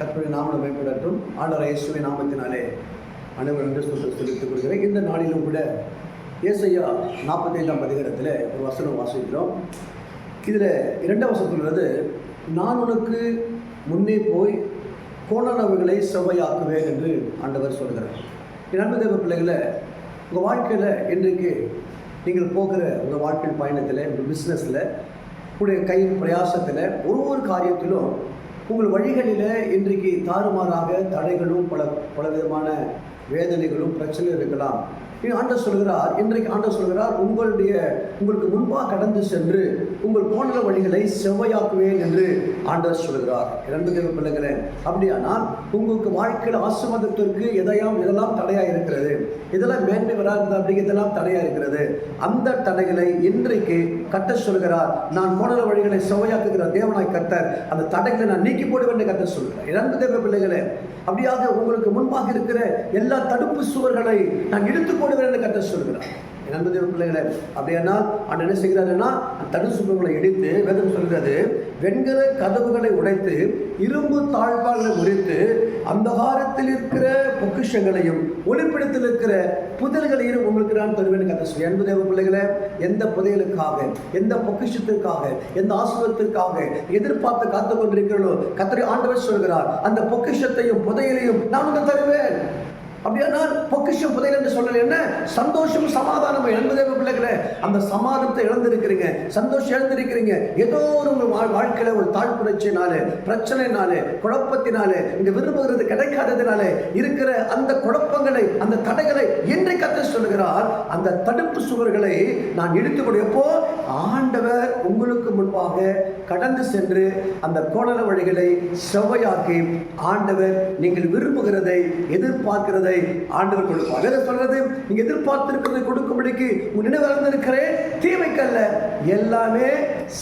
கர்த்தருடைய நாமம் மேம்படட்டும். ஆண்டவர் இயேசுவின் நாமத்தினாலே அனைவரும் சொல்லித்துக் கொள்கிறேன். இந்த நாளிலும் கூட ஏசாயா 45ஆம் அதிகாரத்தில் ஒரு வசனம் வாசிக்கிறோம். இதில் 2ஆம் வசனம் சொல்கிறது, நான் உனக்கு முன்னே போய் கோணானவைகளை செவ்வையாக்குவேன் என்று ஆண்டவர் சொல்கிறார். என் அன்பு தேவ பிள்ளைகளை, உங்கள் வாழ்க்கையில் இன்றைக்கு நீங்கள் போகிற உங்கள் வாழ்க்கை பயணத்தில், உங்கள் பிஸ்னஸில், உங்களுடைய கையின் பிரயாசத்தில், ஒரு காரியத்திலும் உங்கள் வழிகளில் இன்றைக்கு தாறுமாறாக தடைகளும் பல விதமான வேதனைகளும் பிரச்சனையும் இருக்கலாம். ஆண்டவர் சொல்கிறார், இன்றைக்கு ஆண்டவர் சொல்கிறார், உங்களுக்கு முன்பாக கடந்து சென்று உங்கள் கோணல வழிகளை செவ்வையாக்குவேன் என்று ஆண்டவர் சொல்கிறார். இரண்டு தேவ பிள்ளைகளே, அப்படியானால் உங்களுக்கு வாழ்க்கையில் ஆசீர்வாதத்திற்கு இதெல்லாம் தடையாக இருக்கிறது, இதெல்லாம் மேன்மை வராது அப்படிங்கிறதெல்லாம் தடையாக இருக்கிறது. அந்த தடைகளை இன்றைக்கு கட்ட சொல்கிறார். நான் கோணல வழிகளை செவ்வையாக்குகிற தேவனாய் கர்த்தர் அந்த தடைகளை நான் நீக்கி போடுவேன் என்று கர்த்தர் சொல்கிறார். இரண்டு தேவ பிள்ளைகளே, அப்படியாக உங்களுக்கு முன்பாக இருக்கிற எல்லா தடுப்பு சுவர்களை நான் இழுத்து போடுவேன் என்று கர்த்தர் சொல்கிறார். இரண்டு தேவ பிள்ளைகளை, அப்படியானால் ஆண்டவர் என்ன செய்கிறாருன்னா, தடுப்பு சுவர்களை இடித்து, வேதம் சொல்கிறது, வெண்கல கதவுகளை உடைத்து இரும்பு தாழ்பால்களை முறித்து அந்தகாரத்தில் இருக்கிற பொக்கிஷங்களையும் ஒளிப்பிடத்தில் இருக்கிற புதையல்களையும் உங்களுக்கு நான் தருவேன் கர்த்தர் சொல்கிறார். அன்பு தேவ பிள்ளைகளை, எந்த புதையலுக்காக, எந்த பொக்கிஷத்திற்காக, எந்த ஆசீர்வாதத்திற்காக எதிர்பார்த்து காத்து கொண்டிருக்கிறீர்களோ, கர்த்தர் ஆண்டவர் சொல்கிறார், அந்த பொக்கிஷத்தையும் புதையலையும் நான் உங்களுக்கு தருவேன். அப்படியானால் பொக்கிஷம் புதையல் என்று சொல்லல, என்ன சந்தோஷம் சமாதானம். அன்பு தேவ பிள்ளைகளே, அந்த சமாதானத்தை இழந்திருக்கிறீங்க, சந்தோஷம் இழந்திருக்கிறீங்க. ஏதோ ஒரு வாழ்க்கையில ஒரு தாழ்ப்புணர்ச்சினாலே, பிரச்சனைனாலே, குழப்பத்தினாலே, இங்க விரும்புகிறது கிடைக்காததினாலே இருக்கிற அந்த குழப்பங்களை, அந்த தடைகளை இன்றைக்கு கர்த்தர் சொல்கிறார், அந்த தடுப்பு சுவர்களை நான் இடித்து கொடு. எப்போ ஆண்டவர் உங்களுக்கு முன்பாக கடந்து சென்று அந்த கோணல வழிகளை செவ்வையாக்கி ஆண்டவர் நீங்கள் விரும்புகிறதை, எதிர்பார்க்கிறதை ஆண்டவர் கொடுப்பார். வேற சொல்றது, நீங்க எதிர்பார்த்திருக்கிறதை கொடுக்கும்படிக்கு உங்க நினைவு இருக்கிறேன், தீமைக்கல்ல, எல்லாமே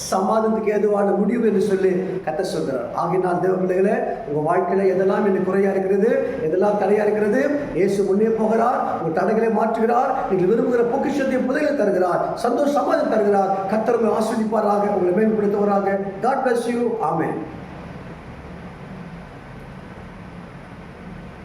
சமாதானத்துக்கு ஏதுவான முடிவு என்று சொல்லி கர்த்தர் சொல்கிறார். ஆகினால் தேவ பிள்ளைகளே, உங்க வாழ்க்கையில எதெல்லாம் இன்னும் குறையா இருக்கிறது, எதெல்லாம் தடையா இருக்கிறது, இயேசு முன்னே போகிறார், உங்க தடைகளை மாற்றுகிறார், நீங்கள் விரும்புகிற பொக்கிஷத்தை புதையலை தருகிறார், சந்தோஷ சமாதானம் தருகிறார். கர்த்தர் உங்களை ஆசீர்வதிப்பாராக, உங்களை மேம்படுத்துவாராக. God bless you. Amen.